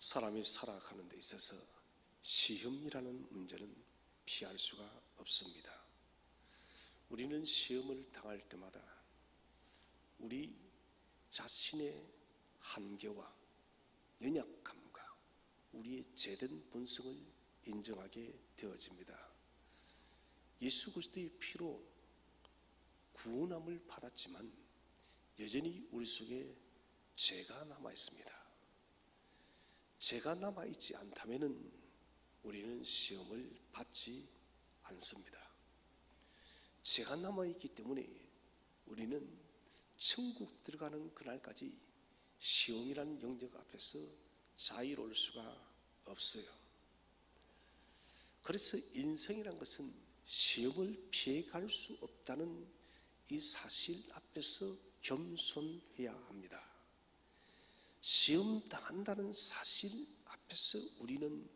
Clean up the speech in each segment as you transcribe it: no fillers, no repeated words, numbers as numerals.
사람이 살아가는 데 있어서 시험이라는 문제는 피할 수가 없습니다. 우리는 시험을 당할 때마다 우리 자신의 한계와 연약함과 우리의 죄된 본성을 인정하게 되어집니다. 예수 그리스도의 피로 구원함을 받았지만 여전히 우리 속에 죄가 남아 있습니다. 죄가 남아 있지 않다면은 우리는 시험을 받지 않습니다. 죄가 남아 있기 때문에 우리는 천국 들어가는 그날까지 시험이라는 영역 앞에서 자유로울 수가 없어요. 그래서 인생이란 것은 시험을 피해갈 수 없다는 이 사실 앞에서 겸손해야 합니다. 시험 당한다는 사실 앞에서 우리는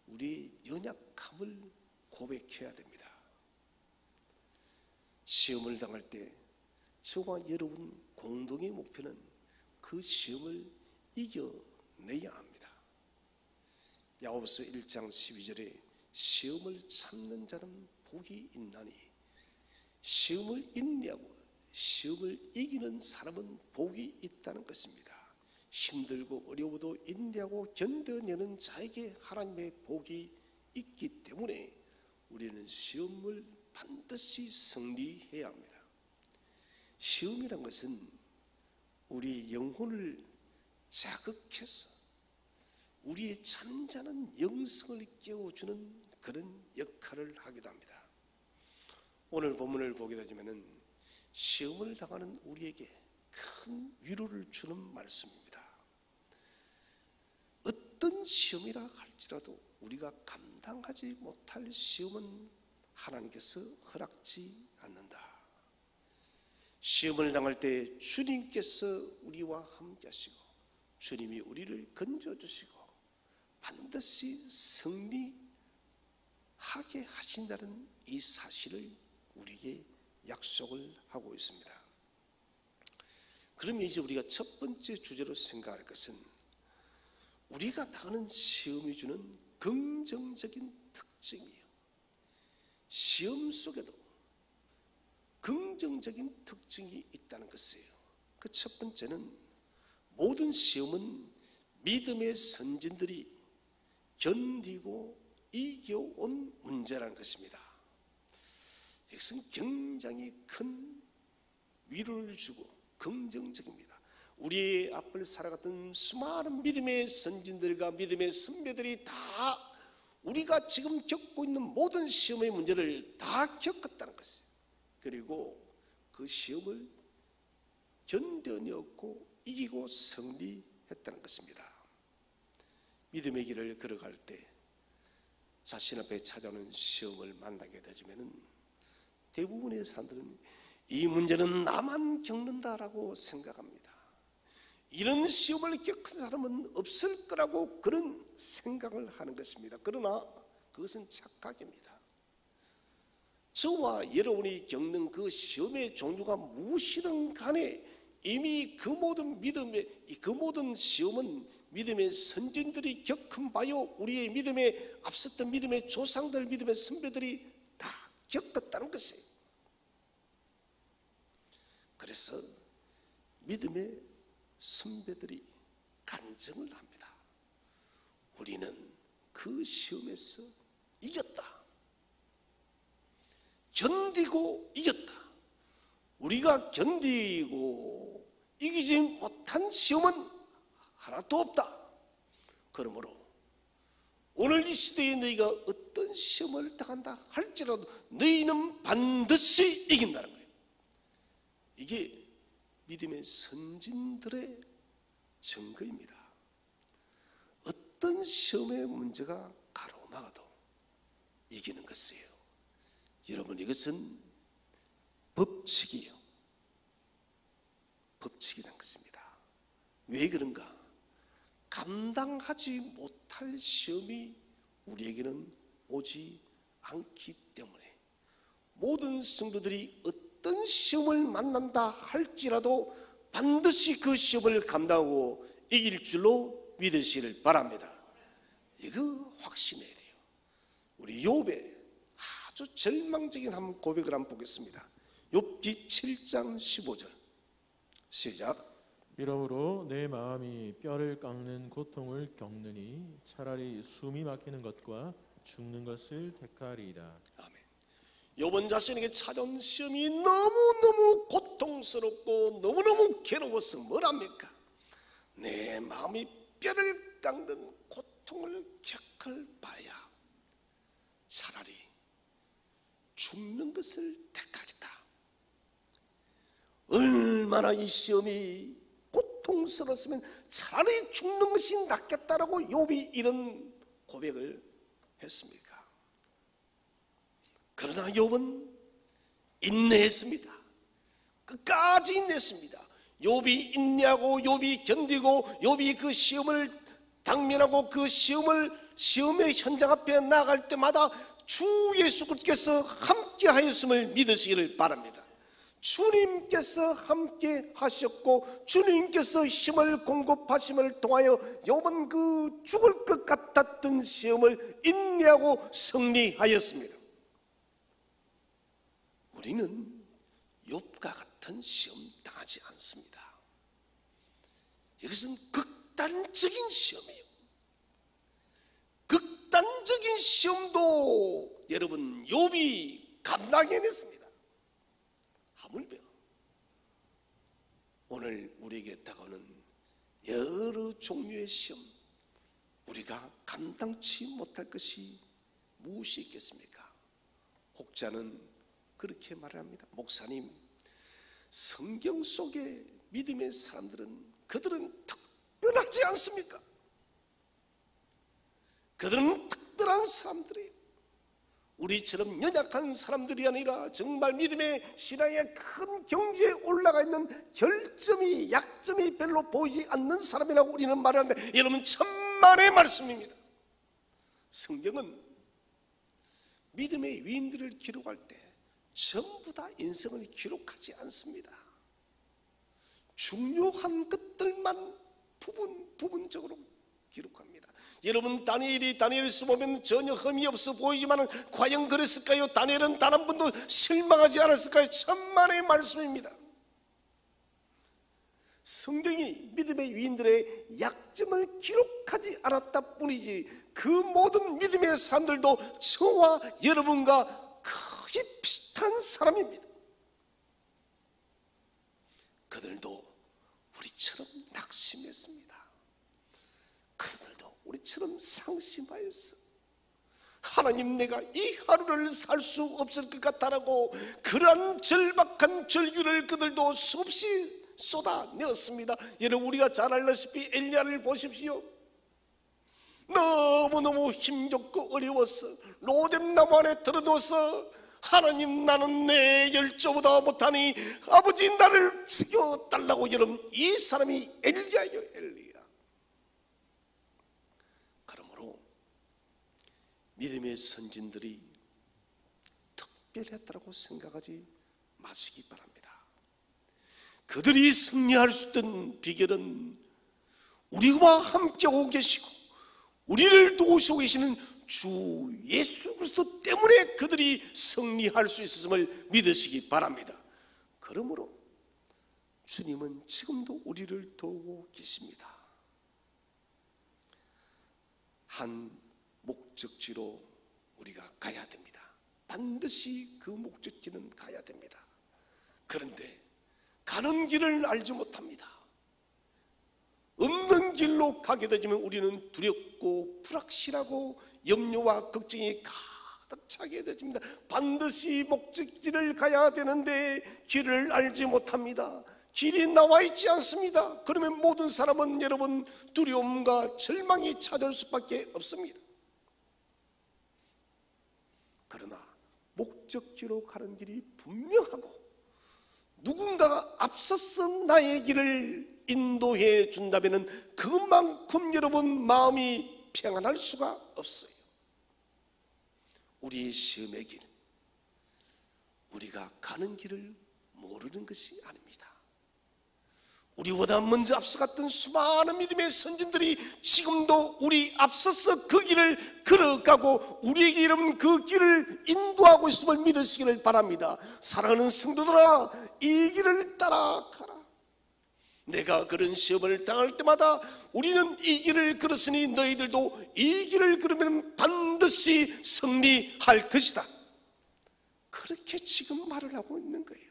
우리의 연약함을 고백해야 됩니다. 시험을 당할 때 저와 여러분 공동의 목표는 그 시험을 이겨내야 합니다. 야고보서 1장 12절에 시험을 참는 자는 복이 있나니, 시험을 인내하고 시험을 이기는 사람은 복이 있다는 것입니다. 힘들고 어려워도 인내하고 견뎌내는 자에게 하나님의 복이 있기 때문에 우리는 시험을 반드시 승리해야 합니다. 시험이란 것은 우리 영혼을 자극해서 우리의 잠자는 영성을 깨워주는 그런 역할을 하기도 합니다. 오늘 본문을 보게 되면 시험을 당하는 우리에게 큰 위로를 주는 말씀입니다. 어떤 시험이라 할지라도 우리가 감당하지 못할 시험은 하나님께서 허락지 않는다. 시험을 당할 때 주님께서 우리와 함께 하시고 주님이 우리를 건져주시고 반드시 승리하게 하신다는 이 사실을 우리에게 약속을 하고 있습니다. 그러면 이제 우리가 첫 번째 주제로 생각할 것은 우리가 당하는 시험이 주는 긍정적인 특징이에요. 시험 속에도 긍정적인 특징이 있다는 것이에요. 그 첫 번째는 모든 시험은 믿음의 선진들이 견디고 이겨온 문제라는 것입니다. 이것은 굉장히 큰 위로를 주고 긍정적입니다. 우리의 앞을 살아갔던 수많은 믿음의 선진들과 믿음의 선배들이 다 우리가 지금 겪고 있는 모든 시험의 문제를 다 겪었다는 것이에요. 그리고 그 시험을 견뎌내었고 이기고 승리했다는 것입니다. 믿음의 길을 걸어갈 때 자신 앞에 찾아오는 시험을 만나게 되면 대부분의 사람들은 이 문제는 나만 겪는다라고 생각합니다. 이런 시험을 겪은 사람은 없을 거라고 그런 생각을 하는 것입니다. 그러나 그것은 착각입니다. 저와 여러분이 겪는 그 시험의 종류가 무엇이든 간에 이미 그 모든 시험은 믿음의 선진들이 겪은 바요, 우리의 믿음에 앞섰던 믿음의 조상들, 믿음의 선배들이 다 겪었다는 것이에요. 그래서 믿음의 선배들이 간증을 합니다. 우리는 그 시험에서 이겼다. 견디고 이겼다. 우리가 견디고 이기지 못한 시험은 하나도 없다. 그러므로 오늘 이 시대에 너희가 어떤 시험을 당한다 할지라도 너희는 반드시 이긴다는 거예요. 이게 믿음의 선진들의 증거입니다. 어떤 시험의 문제가 가로막아도 이기는 것이에요. 여러분, 이것은 법칙이에요. 법칙이라는 것입니다. 왜 그런가? 감당하지 못할 시험이 우리에게는 오지 않기 때문에 모든 성도들이 어떤 시험을 만난다 할지라도 반드시 그 시험을 감당하고 이길 줄로 믿으시기를 바랍니다. 이거 확신해야 돼요. 우리 욥의 아주 절망적인 한 고백을 한번 보겠습니다. 욥기 7장 15절 시작. 이러므로 내 마음이 뼈를 깎는 고통을 겪느니 차라리 숨이 막히는 것과 죽는 것을 택하리이다. 아멘. 욥은 자신에게 찾아온 시험이 너무너무 고통스럽고 너무너무 괴로워서 뭐랍니까? 내 마음이 뼈를 깎는 고통을 겪을 바야 차라리 죽는 것을 택하겠다. 얼마나 이 시험이 고통스러웠으면 차라리 죽는 것이 낫겠다라고 욥이 이런 고백을 했습니까? 그러나 욥은 인내했습니다. 끝까지 인내했습니다. 욥이 인내하고 욥이 견디고 욥이 그 시험을 당면하고 그 시험의 현장 앞에 나갈 때마다 주 예수 그리스도께서 함께 하였음을 믿으시기를 바랍니다. 주님께서 함께 하셨고 주님께서 힘을 공급하심을 통하여 욥은 그 죽을 것 같았던 시험을 인내하고 승리하였습니다. 우리는 욥과 같은 시험 당하지 않습니다. 이것은 극단적인 시험이에요. 극단적인 시험도 여러분 욥이 감당해냈습니다. 하물며 오늘 우리에게 다가오는 여러 종류의 시험, 우리가 감당치 못할 것이 무엇이 있겠습니까? 혹자는 그렇게 말합니다. 목사님, 성경 속의 믿음의 사람들은 그들은 특별하지 않습니까? 그들은 특별한 사람들이에요. 우리처럼 연약한 사람들이 아니라 정말 믿음의 신앙의 큰 경지에 올라가 있는 결점이 약점이 별로 보이지 않는 사람이라고 우리는 말하는데 여러분 천만의 말씀입니다. 성경은 믿음의 위인들을 기록할 때 전부 다 인생을 기록하지 않습니다. 중요한 것들만 부분적으로 기록합니다. 여러분 다니엘서 보면 전혀 흠이 없어 보이지만 과연 그랬을까요? 다니엘은 단 한 번도 실망하지 않았을까요? 천만의 말씀입니다. 성경이 믿음의 위인들의 약점을 기록하지 않았다 뿐이지 그 모든 믿음의 사람들도 저와 여러분과 거의 비슷한 사람입니다. 그들도 우리처럼 낙심했습니다. 그들도 우리처럼 상심하였어. 하나님, 내가 이 하루를 살 수 없을 것 같다라고 그러한 절박한 절규를 그들도 수없이 쏟아내었습니다. 여러분, 우리가 잘 알다시피 엘리야를 보십시오. 너무너무 힘겹고 어려웠어. 로뎀나무 안에 들어둬서 하나님, 나는 내 열조보다 못하니 아버지 나를 죽여달라고. 여러분, 이 사람이 엘리야예요. 엘리야. 그러므로 믿음의 선진들이 특별했다고 생각하지 마시기 바랍니다. 그들이 승리할 수 있던 비결은 우리와 함께하고 계시고 우리를 도우시고 계시는 주 예수 그리스도 때문에 그들이 승리할 수 있었음을 믿으시기 바랍니다. 그러므로 주님은 지금도 우리를 도우고 계십니다. 한 목적지로 우리가 가야 됩니다. 반드시 그 목적지는 가야 됩니다. 그런데 가는 길을 알지 못합니다. 없는 길로 가게 되지만 우리는 두렵고 불확실하고 염려와 걱정이 가득 차게 되집니다. 반드시 목적지를 가야 되는데 길을 알지 못합니다. 길이 나와 있지 않습니다. 그러면 모든 사람은 여러분 두려움과 절망이 찾아올 수밖에 없습니다. 그러나 목적지로 가는 길이 분명하고 누군가가 앞서서 나의 길을 인도해 준다면 그만큼 여러분 마음이 평안할 수가 없어요. 우리의 시험의 길, 우리가 가는 길을 모르는 것이 아닙니다. 우리보다 먼저 앞서갔던 수많은 믿음의 선진들이 지금도 우리 앞서서 그 길을 걸어가고 우리에게 이런 그 길을 인도하고 있음을 믿으시기를 바랍니다. 사랑하는 성도들아, 이 길을 따라가라. 내가 그런 시험을 당할 때마다 우리는 이 길을 걸었으니 너희들도 이 길을 걸으면 반드시 승리할 것이다. 그렇게 지금 말을 하고 있는 거예요.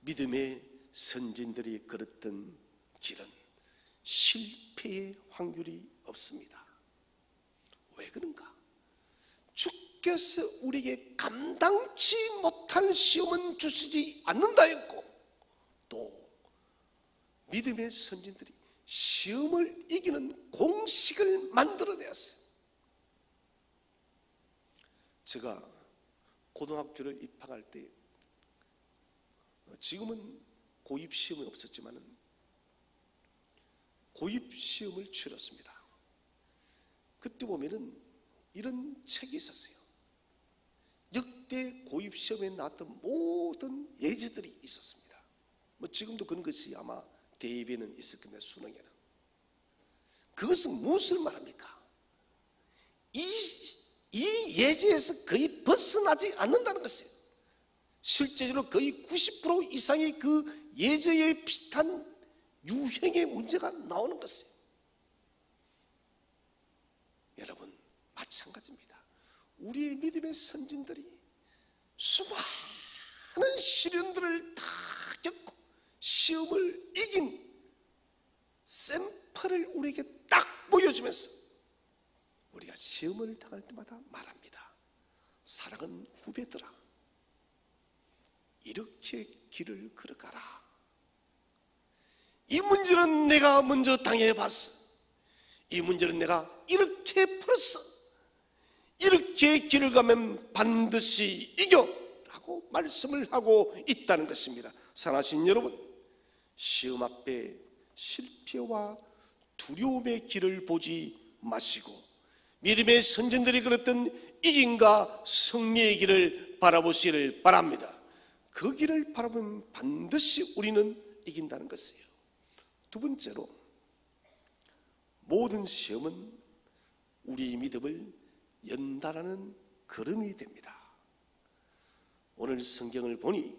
믿음의 선진들이 걸었던 길은 실패의 확률이 없습니다. 왜 그런가? 주께서 우리에게 감당치 못할 시험은 주시지 않는다 했고, 또 믿음의 선진들이 시험을 이기는 공식을 만들어내었어요. 제가 고등학교를 입학할 때, 지금은 고입시험이 없었지만 고입시험을 치렀습니다. 그때 보면은 이런 책이 있었어요. 역대 고입시험에 나왔던 모든 예제들이 있었습니다. 지금도 그런 것이 아마 대입에는 있을 겁니다. 수능에는. 그것은 무엇을 말합니까? 이 예제에서 거의 벗어나지 않는다는 것이에요. 실제로 거의 90% 이상의 그 예제에 비슷한 유형의 문제가 나오는 것이에요. 여러분, 마찬가지입니다. 우리의 믿음의 선진들이 수많은 시련들을 다 겪고 시험을 이긴 샘플을 우리에게 딱 보여주면서 우리가 시험을 당할 때마다 말합니다. 사랑하는 후배들아, 이렇게 길을 걸어가라. 이 문제는 내가 먼저 당해봤어. 이 문제는 내가 이렇게 풀었어. 이렇게 길을 가면 반드시 이겨 라고 말씀을 하고 있다는 것입니다. 사랑하신 여러분, 시험 앞에 실패와 두려움의 길을 보지 마시고 믿음의 선진들이 걸었던 이김과 승리의 길을 바라보시기를 바랍니다. 그 길을 바라보면 반드시 우리는 이긴다는 것이에요. 두 번째로, 모든 시험은 우리의 믿음을 연단하는 걸음이 됩니다. 오늘 성경을 보니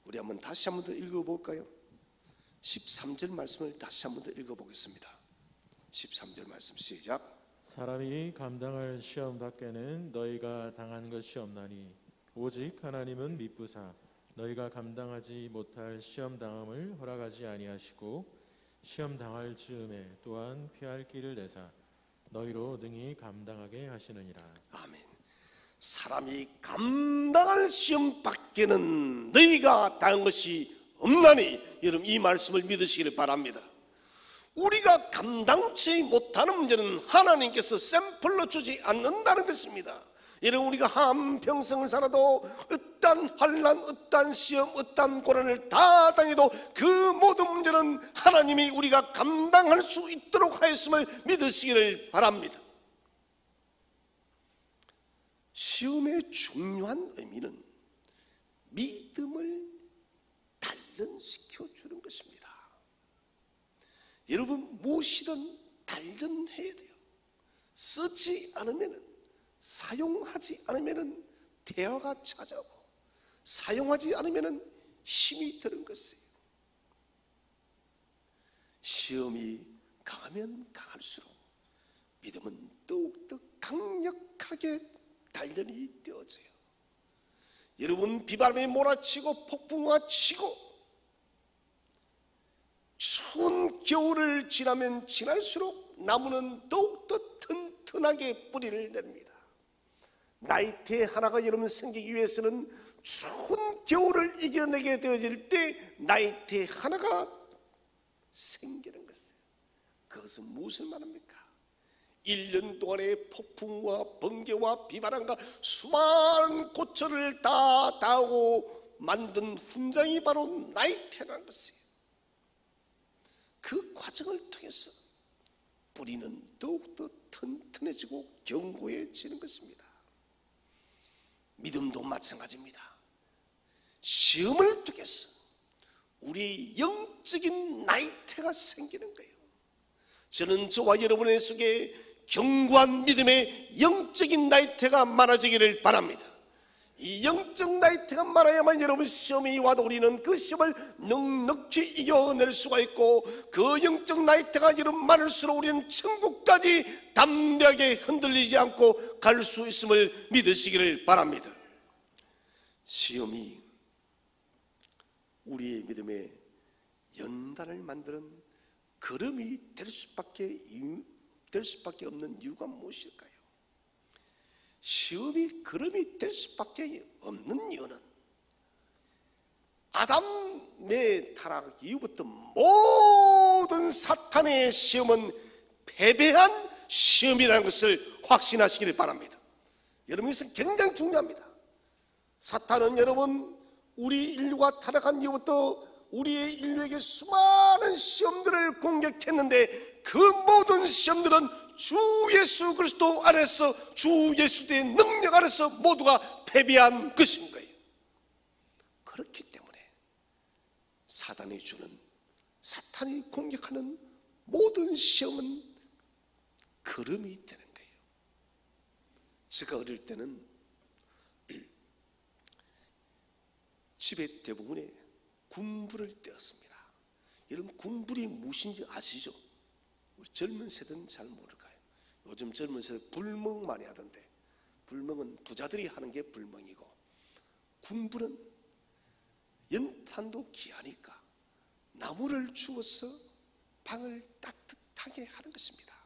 우리 다시 한번 더 읽어볼까요? 13절 말씀을 다시 한번 더 읽어보겠습니다. 13절 말씀 시작. 사람이 감당할 시험 밖에는 너희가 당한 것이 없나니 오직 하나님은 미쁘사 너희가 감당하지 못할 시험 당함을 허락하지 아니하시고 시험 당할 즈음에 또한 피할 길을 내사 너희로 능히 감당하게 하시느니라. 아멘. 사람이 감당할 시험 밖에는 너희가 당한 것이 없나니, 여러분 이 말씀을 믿으시기를 바랍니다. 우리가 감당치 못하는 문제는 하나님께서 샘플로 주지 않는다는 것입니다. 여러분, 우리가 한평생을 살아도 어떤 환난, 어떤 시험, 어떤 고난을 다 당해도 그 모든 문제는 하나님이 우리가 감당할 수 있도록 하였음을 믿으시기를 바랍니다. 시험의 중요한 의미는 믿음을 단련시켜 주는 것입니다. 여러분, 무엇이든 단련해야 돼요. 쓰지 않으면, 사용하지 않으면 대화가 찾아오고, 사용하지 않으면 힘이 드는 것이에요. 시험이 강하면 강할수록 믿음은 더욱더 강력하게 단련이 되어져요. 여러분, 비바람이 몰아치고 폭풍우가 치고 추운 겨울을 지나면 지날수록 나무는 더욱더 튼튼하게 뿌리를 냅니다. 나이테 하나가 여러분 생기기 위해서는 추운 겨울을 이겨내게 되어질 때 나이테 하나가 생기는 것이에요. 그것은 무엇을 말합니까? 1년 동안의 폭풍과 번개와 비바람과 수많은 고초를 다 당하고 만든 훈장이 바로 나이테라는 것이에요. 그 과정을 통해서 뿌리는 더욱더 튼튼해지고 견고해지는 것입니다. 믿음도 마찬가지입니다. 시험을 통해서 우리 영적인 나이테가 생기는 거예요. 저는 저와 여러분의 속에 견고한 믿음의 영적인 나이테가 많아지기를 바랍니다. 이 영적 나이테가 많아야만 여러분 시험이 와도 우리는 그 시험을 넉넉히 이겨낼 수가 있고, 그 영적 나이테가 여러분 많을수록 우리는 천국까지 담대하게 흔들리지 않고 갈 수 있음을 믿으시기를 바랍니다. 시험이 우리의 믿음의 연단을 만드는 걸음이 될 수밖에 없는 이유가 무엇일까요? 시험이 걸음이 될 수밖에 없는 이유는 아담의 타락 이후부터 모든 사탄의 시험은 패배한 시험이라는 것을 확신하시기를 바랍니다. 여러분, 이것은 굉장히 중요합니다. 사탄은 여러분, 우리 인류가 타락한 이후부터 우리의 인류에게 수많은 시험들을 공격했는데, 그 모든 시험들은 주 예수 그리스도 안에서, 주 예수의 능력 안에서 모두가 패배한 것인 거예요. 그렇기 때문에 사탄이 사탄이 공격하는 모든 시험은 걸음이 되는 거예요. 제가 어릴 때는 집의 대부분에 군불을 떼었습니다. 여러분, 군불이 무엇인지 아시죠? 우리 젊은 세대는 잘 모를 거예요. 요즘 젊은 세대 불멍 많이 하던데, 불멍은 부자들이 하는 게 불멍이고, 군불은 연탄도 귀하니까 나무를 주워서 방을 따뜻하게 하는 것입니다.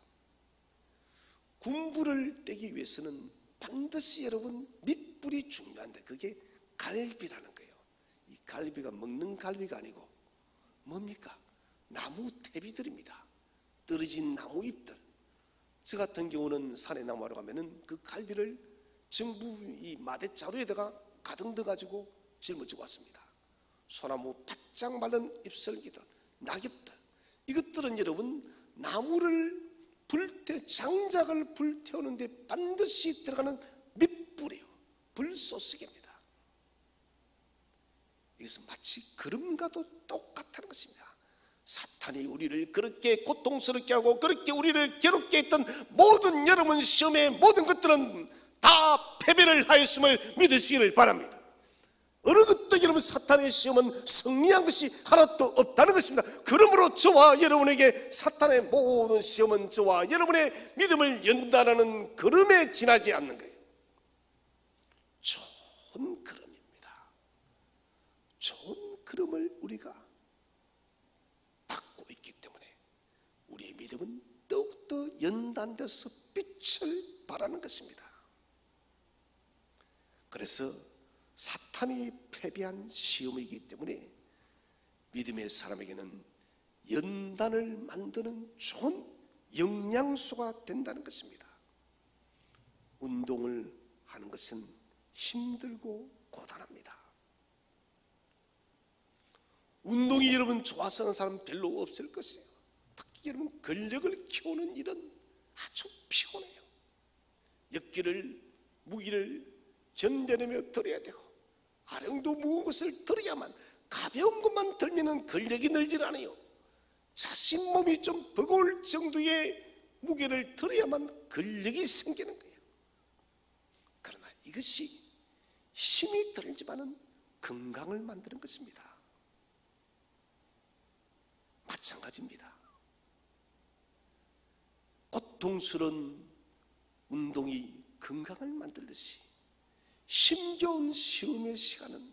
군불을 떼기 위해서는 반드시 여러분 밑불이 중요한데, 그게 갈비라는 거예요. 이 갈비가 먹는 갈비가 아니고 뭡니까? 나무 태비들입니다. 떨어진 나무 잎들. 저 같은 경우는 산에 나무하러 가면은 그 갈비를 전부 이 마대자루에다가 가득 넣어가지고 짊어지고 왔습니다. 소나무 바짝 마른 잎설기들, 낙엽들, 이것들은 여러분 나무를 장작을 불태우는데 반드시 들어가는 밑불이에요. 불소식입니다. 이것은 마치 걸음과도 똑같다는 것입니다. 사탄이 우리를 그렇게 고통스럽게 하고 그렇게 우리를 괴롭게 했던 모든 여러분 시험의 모든 것들은 다 패배를 하였음을 믿으시기를 바랍니다. 어느 것도 여러분 사탄의 시험은 승리한 것이 하나도 없다는 것입니다. 그러므로 저와 여러분에게 사탄의 모든 시험은 저와 여러분의 믿음을 연단하는 걸음에 지나지 않는 거예요. 좋은 걸음입니다. 좋은 걸음을 우리가 받고 있기 때문에 우리의 믿음은 더욱더 연단돼서 빛을 발하는 것입니다. 그래서 사탄이 패배한 시험이기 때문에 믿음의 사람에게는 연단을 만드는 좋은 영양소가 된다는 것입니다. 운동을 하는 것은 힘들고 고단합니다. 운동이 여러분 좋아서 하는 사람 별로 없을 것이에요. 특히 여러분 근력을 키우는 일은 아주 피곤해요. 역기를 무기를 견뎌내며 들어야 되고, 아령도 무거운 것을 들어야만, 가벼운 것만 들면 근력이 늘질 않아요. 자신 몸이 좀 버거울 정도의 무게를 들어야만 근력이 생기는 거예요. 그러나 이것이 힘이 들지만은 건강을 만드는 것입니다. 마찬가지입니다. 고통스러운 운동이 건강을 만들듯이 힘겨운 시험의 시간은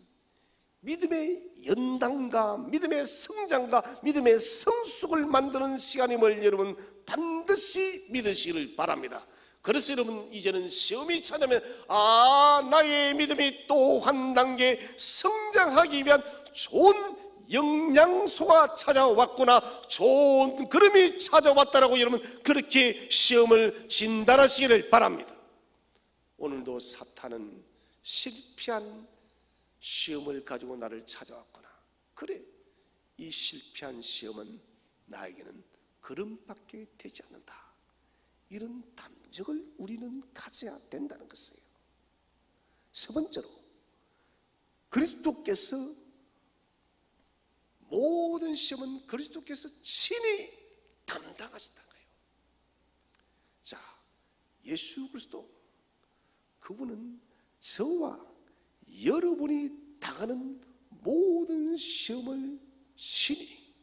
믿음의 연단과 믿음의 성장과 믿음의 성숙을 만드는 시간임을 여러분 반드시 믿으시기를 바랍니다. 그래서 여러분 이제는 시험이 찾아오면 나의 믿음이 또 한 단계 성장하기 위한 좋은 영양소가 찾아왔구나, 좋은 걸음이 찾아왔다라고 여러분 그렇게 시험을 진단하시기를 바랍니다. 오늘도 사탄은 실패한 시험을 가지고 나를 찾아왔구나, 그래, 이 실패한 시험은 나에게는 걸음밖에 되지 않는다, 이런 담력을 우리는 가져야 된다는 것이에요. 세 번째로, 그리스도께서 모든 시험은 그리스도께서 친히 담당하셨다는 거예요. 자, 예수 그리스도, 그분은 저와 여러분이 당하는 모든 시험을 친히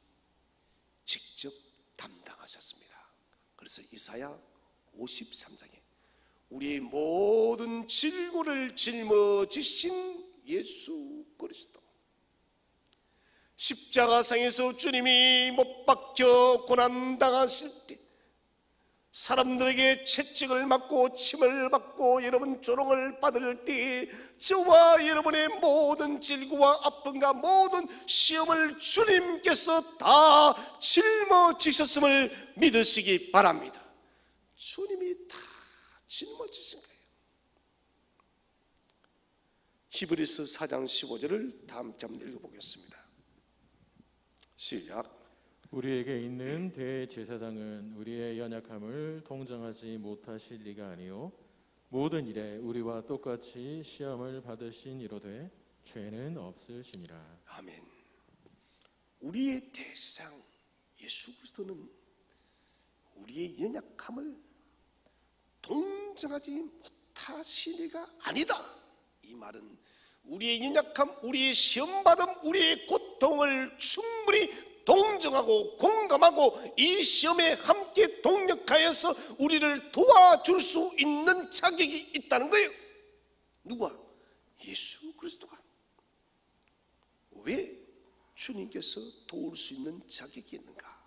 직접 담당하셨습니다. 그래서 이사야 53장에 우리의 모든 질고를 짊어지신 예수 그리스도, 십자가상에서 주님이 못 박혀 고난당하실 때 사람들에게 채찍을 맞고 침을 받고 여러분 조롱을 받을 때 저와 여러분의 모든 질고와 아픔과 모든 시험을 주님께서 다 짊어지셨음을 믿으시기 바랍니다. 주님이 다 짊어지신 거예요. 히브리서 4장 15절을 다 함께 한번 읽어보겠습니다. 시작. 우리에게 있는 대제사장은 우리의 연약함을 동정하지 못하실 리가 아니요 모든 일에 우리와 똑같이 시험을 받으신 이로되 죄는 없으시니라. 아멘. 우리의 대상 예수 그리스도는 우리의 연약함을 동정하지 못하신 이가 아니다. 이 말은 우리의 연약함, 우리의 시험받음, 우리의 고통을 충분히 동정하고 공감하고 이 시험에 함께 동력하여서 우리를 도와줄 수 있는 자격이 있다는 거예요. 누가? 예수 그리스도가. 왜 주님께서 도울 수 있는 자격이 있는가?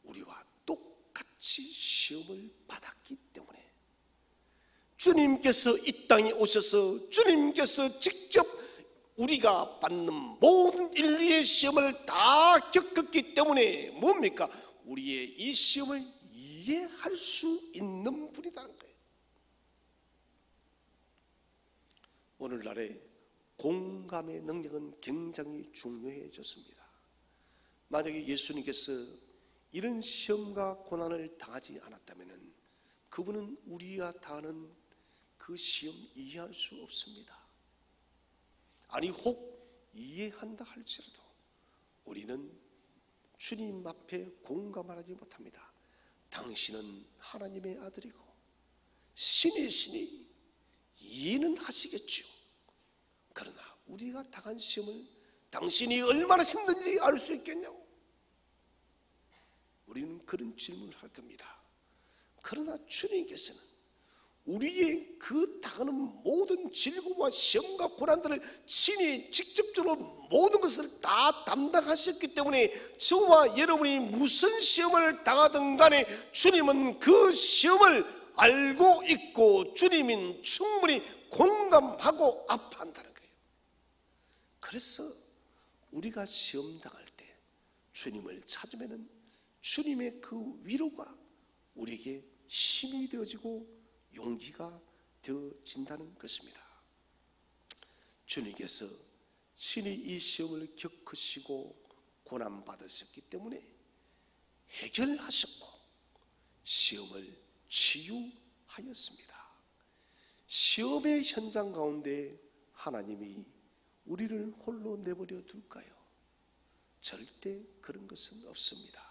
우리와 똑같이 시험을 받았기 때문에. 주님께서 이 땅에 오셔서 주님께서 직접 우리가 받는 모든 인류의 시험을 다 겪었기 때문에 뭡니까? 우리의 이 시험을 이해할 수 있는 분이라는 거예요. 오늘날의 공감의 능력은 굉장히 중요해졌습니다. 만약에 예수님께서 이런 시험과 고난을 당하지 않았다면 그분은 우리가 당하는 그 시험 이해할 수 없습니다. 아니 혹 이해한다 할지라도 우리는 주님 앞에 공감하지 못합니다. 당신은 하나님의 아들이고 신이시니 이해는 하시겠죠. 그러나 우리가 당한 시험을 당신이 얼마나 힘든지 알 수 있겠냐고 우리는 그런 질문을 할 겁니다. 그러나 주님께서는 우리의 그 당하는 모든 질고와 시험과 고난들을 친히 직접적으로 모든 것을 다 담당하셨기 때문에 저와 여러분이 무슨 시험을 당하든 간에 주님은 그 시험을 알고 있고 주님은 충분히 공감하고 아파한다는 거예요. 그래서 우리가 시험 당할 때 주님을 찾으면 주님의 그 위로가 우리에게 힘이 되어지고 용기가 되어진다는 것입니다. 주님께서 친히 이 시험을 겪으시고 고난받으셨기 때문에 해결하셨고 시험을 치유하였습니다. 시험의 현장 가운데 하나님이 우리를 홀로 내버려 둘까요? 절대 그런 것은 없습니다.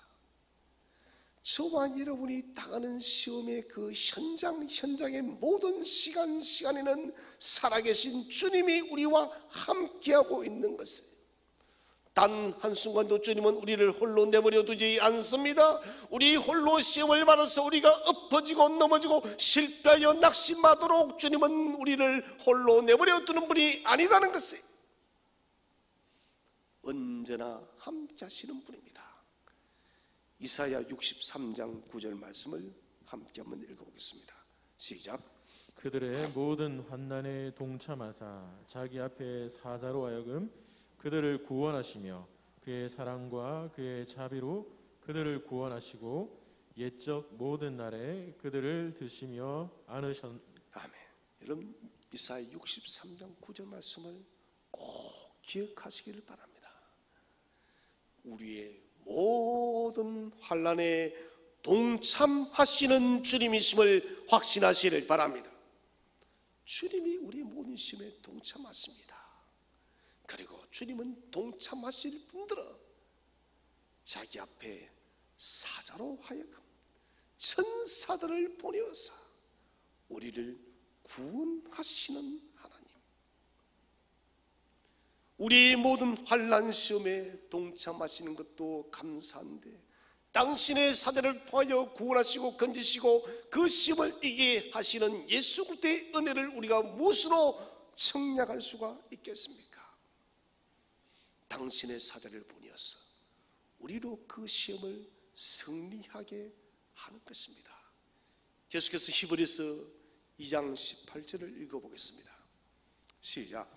저와 여러분이 당하는 시험의 그 현장의 모든 시간에는 살아계신 주님이 우리와 함께하고 있는 것을 단 한순간도 주님은 우리를 홀로 내버려 두지 않습니다. 우리 홀로 시험을 받아서 우리가 엎어지고 넘어지고 실패하여 낙심하도록 주님은 우리를 홀로 내버려 두는 분이 아니라는 것을 언제나 함께 하시는 분입니다. 이사야 63장 9절 말씀을 함께 한번 읽어보겠습니다. 시작. 그들의 모든 환난에 동참하사 자기 앞에 사자로 하여금 그들을 구원하시며 그의 사랑과 그의 자비로 그들을 구원하시고 옛적 모든 날에 그들을 드시며 안으셨. 아멘. 여러분 이사야 63장 9절 말씀을 꼭 기억하시기를 바랍니다. 우리의 모든 환난에 동참하시는 주님이심을 확신하시길 바랍니다. 주님이 우리 모든 시험에 동참하십니다. 그리고 주님은 동참하실 분들은 자기 앞에 사자로 하여금 천사들을 보내어서 우리를 구원하시는 하나님, 우리의 모든 환난 시험에 동참하시는 것도 감사한데 당신의 사자를 통하여 구원하시고 건지시고 그 시험을 이기게 하시는 예수 그리스도의 은혜를 우리가 무엇으로 청량할 수가 있겠습니까? 당신의 사자를 보내어서 우리로 그 시험을 승리하게 하는 것입니다. 계속해서 히브리서 2장 18절을 읽어보겠습니다. 시작.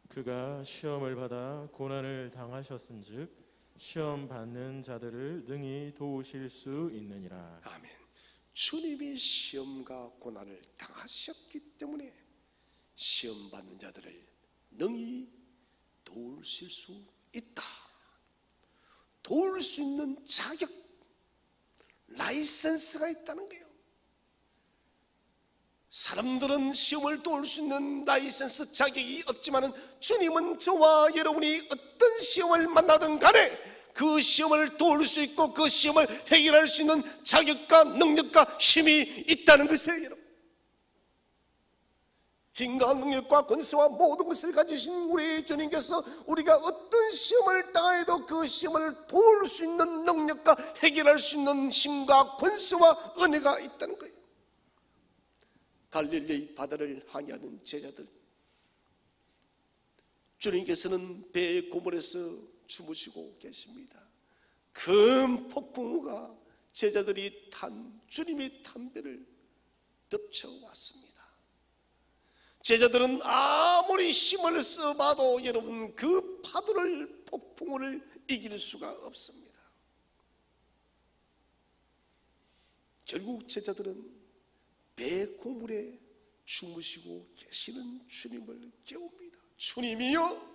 그가 시험을 받아 고난을 당하셨은즉 시험 받는 자들을 능히 도우실 수 있느니라. 아멘. 주님이 시험과 고난을 당하셨기 때문에 시험 받는 자들을 능히 도우실 수 있다. 도울 수 있는 자격, 라이센스가 있다는 거예요. 사람들은 시험을 도울 수 있는 라이센스 자격이 없지만 주님은 저와 여러분이 어떤 시험을 만나든 간에 그 시험을 도울 수 있고 그 시험을 해결할 수 있는 자격과 능력과 힘이 있다는 것이에요. 여러분, 힘과 능력과 권세와 모든 것을 가지신 우리 주님께서 우리가 어떤 시험을 당해도 그 시험을 도울 수 있는 능력과 해결할 수 있는 힘과 권세와 은혜가 있다는 거예요. 갈릴리 바다를 항해하는 제자들, 주님께서는 배의 고물에서 주무시고 계십니다. 큰 폭풍우가 제자들이 주님이 탄 배를 덮쳐왔습니다. 제자들은 아무리 힘을 써봐도 여러분 그 파도를, 폭풍우를 이길 수가 없습니다. 결국 제자들은 배 고물에 주무시고 계시는 주님을 깨웁니다. 주님이여,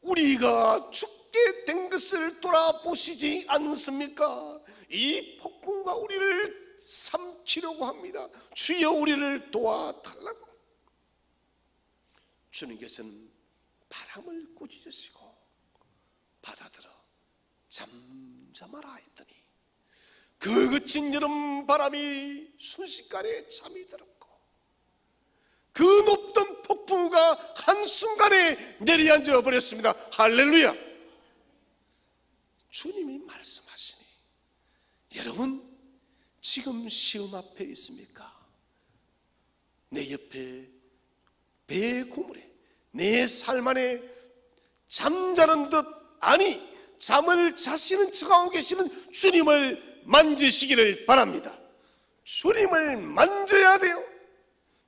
우리가 죽게 된 것을 돌아보시지 않습니까? 이 폭풍과 우리를 삼키려고 합니다. 주여 우리를 도와달라고. 주님께서는 바람을 꾸짖으시고 받아들어 잠잠하라 했더니 그 그친 여름 바람이 순식간에 잠이 들었고 그 높던 폭풍우가 한순간에 내려앉아 버렸습니다. 할렐루야. 주님이 말씀하시니 여러분 지금 시험 앞에 있습니까? 내 옆에 배의 고물에 내 삶 안에 잠자는 듯 아니 잠을 자시는 척하고 계시는 주님을 만지시기를 바랍니다. 주님을 만져야 돼요.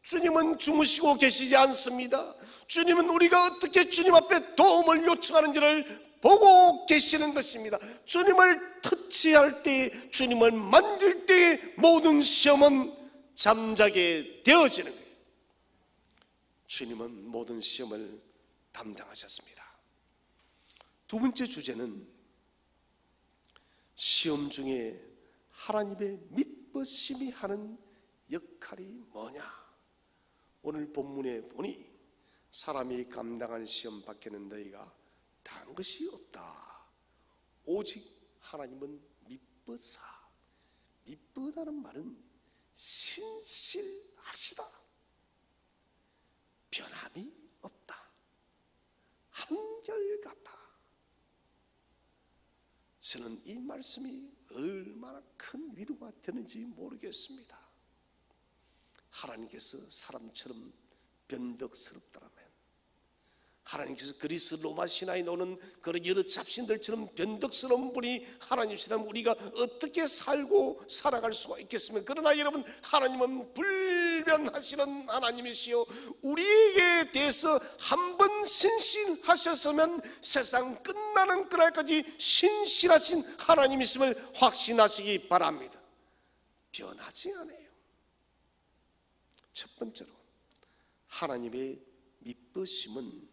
주님은 주무시고 계시지 않습니다. 주님은 우리가 어떻게 주님 앞에 도움을 요청하는지를 보고 계시는 것입니다. 주님을 터치할 때, 주님을 만질 때의 모든 시험은 잠자게 되어지는 거예요. 주님은 모든 시험을 담당하셨습니다. 두 번째 주제는 시험 중에 하나님의 믿으심이 하는 역할이 뭐냐? 오늘 본문에 보니 사람이 감당한 시험 밖에는 너희가 다한 것이 없다. 오직 하나님은 믿으사. 믿으다는 말은 신실하시다. 변함이 없다. 한결같다. 저는 이 말씀이 얼마나 큰 위로가 되는지 모르겠습니다. 하나님께서 사람처럼 변덕스럽다면, 하나님께서 그리스 로마 신화에 나오는 그런 여러 잡신들처럼 변덕스러운 분이 하나님이시다면 우리가 어떻게 살고 살아갈 수가 있겠습니까? 그러나 여러분, 하나님은 불변하시는 하나님이시요, 우리에게 대해서 한 번 신실하셨으면 세상 끝나는 그날까지 신실하신 하나님이심을 확신하시기 바랍니다. 변하지 않아요. 첫 번째로 하나님의 믿으심은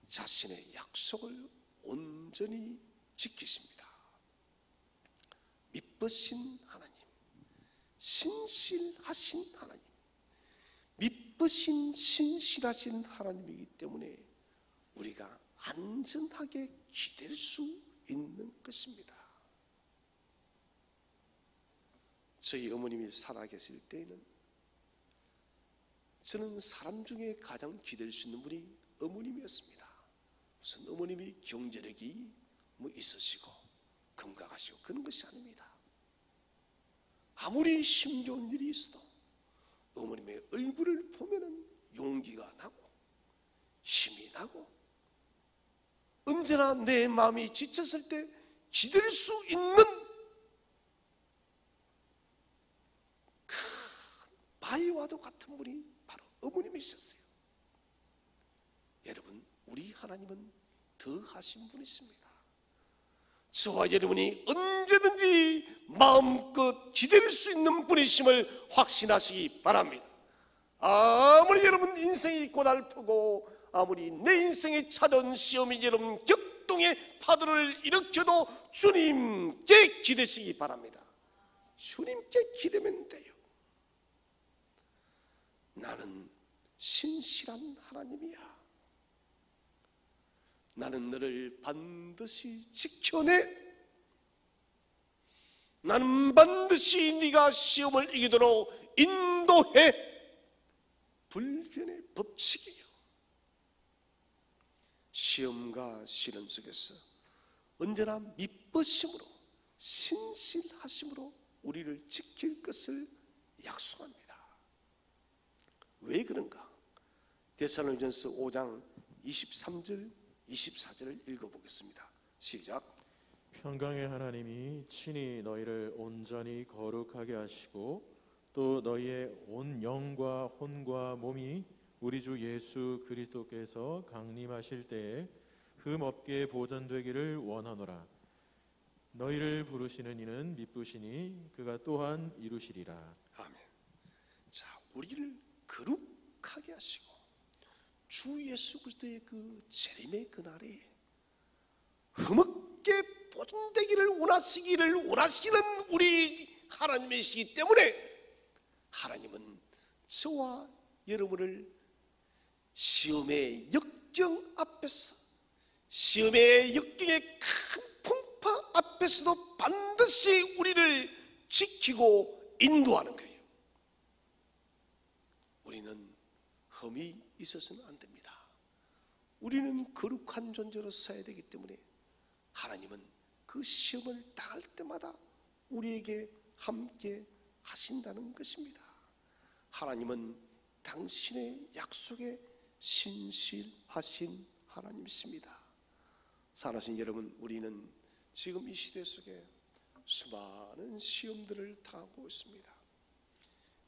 자신의 약속을 온전히 지키십니다. 믿으신 하나님, 신실하신 하나님, 믿으신 신실하신 하나님이기 때문에 우리가 안전하게 기댈 수 있는 것입니다. 저희 어머님이 살아계실 때에는 저는 사람 중에 가장 기댈 수 있는 분이 어머님이었습니다. 무슨 어머님이 경제력이 있으시고 건강하시고 그런 것이 아닙니다. 아무리 힘겨운 일이 있어도 어머님의 얼굴을 보면은 용기가 나고 힘이 나고 언제나 내 마음이 지쳤을 때 기댈 수 있는 큰 바위와도 같은 분이 바로 어머님이셨어요. 여러분, 우리 하나님은 더하신 분이십니다. 저와 여러분이 언제든지 마음껏 기댈 수 있는 분이심을 확신하시기 바랍니다. 아무리 여러분 인생이 고달프고 아무리 내 인생에 찾아온 시험이 여러분 격동의 파도를 일으켜도 주님께 기대시기 바랍니다. 주님께 기대면 돼요. 나는 신실한 하나님이야. 나는 너를 반드시 지켜내. 나는 반드시 네가 시험을 이기도록 인도해. 불변의 법칙이에요. 시험과 시련 속에서 언제나 믿으심으로 신실하심으로 우리를 지킬 것을 약속합니다. 왜 그런가? 데살로니가전서 5장 23절 24절을 읽어보겠습니다. 시작. 평강의 하나님이 친히 너희를 온전히 거룩하게 하시고 또 너희의 온 영과 혼과 몸이 우리 주 예수 그리스도께서 강림하실 때에 흠없게 보존되기를 원하노라. 너희를 부르시는 이는 미쁘시니 그가 또한 이루시리라. 아멘. 자, 우리를 거룩하게 하시고 주 예수 그리스도의 그 재림의 그날에 흠없게 보존되기를 원하시는 우리 하나님이시기 때문에 하나님은 저와 여러분을 시험의 역경 앞에서, 시험의 역경의 큰 풍파 앞에서도 반드시 우리를 지키고 인도하는 거예요. 우리는 흠이 있어서는 안 됩니다. 우리는 거룩한 존재로 서야 되기 때문에 하나님은 그 시험을 당할 때마다 우리에게 함께 하신다는 것입니다. 하나님은 당신의 약속에 신실하신 하나님이십니다. 사랑하신 여러분, 우리는 지금 이 시대 속에 수많은 시험들을 당하고 있습니다.